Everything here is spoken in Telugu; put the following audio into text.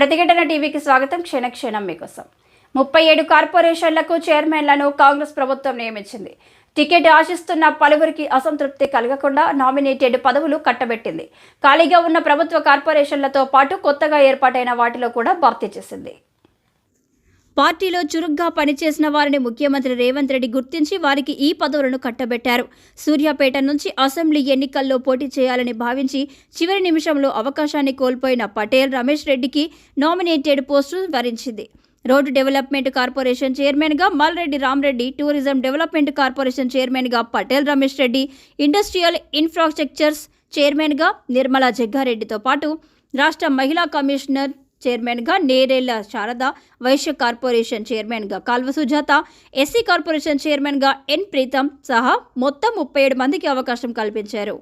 ప్రతిఘటన టీవీకి స్వాగతం. క్షణక్షణం మీకోసం. 37 కార్పొరేషన్లకు చైర్మన్లను కాంగ్రెస్ ప్రభుత్వం నియమించింది. టికెట్ ఆశిస్తున్న పలువురికి అసంతృప్తి కలగకుండా నామినేటెడ్ పదవులు కట్టబెట్టింది. ఖాళీగా ఉన్న ప్రభుత్వ కార్పొరేషన్లతో పాటు కొత్తగా ఏర్పాటైన వాటిలో కూడా భర్తీ చేసింది. పార్టీలో చురుగ్గా పనిచేసిన వారిని ముఖ్యమంత్రి రేవంత్ రెడ్డి గుర్తించి వారికి ఈ పదవులను కట్టబెట్టారు. సూర్యాపేట నుంచి అసెంబ్లీ ఎన్నికల్లో పోటీ చేయాలని భావించి చివరి నిమిషంలో అవకాశాన్ని కోల్పోయిన పటేల్ రమేష్ రెడ్డికి నామినేటెడ్ పోస్టు వరించింది. రోడ్డు డెవలప్మెంట్ కార్పొరేషన్ చైర్మన్గా Malreddy Ramreddy, tourism development corporation చైర్మన్గా పటేల్ రమేష్ రెడ్డి, ఇండస్ట్రియల్ ఇన్ఫ్రాస్ట్రక్చర్స్ చైర్మన్గా నిర్మలా జగ్గారెడ్డితో పాటు రాష్ట్ర మహిళా కమిషనర్ చైర్మన్గా నేరేళ్ల శారద, వైశ్య కార్పొరేషన్ చైర్మన్గా కాల్వ సుజాత, ఎస్సీ కార్పొరేషన్ చైర్మన్గా ఎన్ ప్రీతం సహా మొత్తం 37 మందికి అవకాశం కల్పించారు.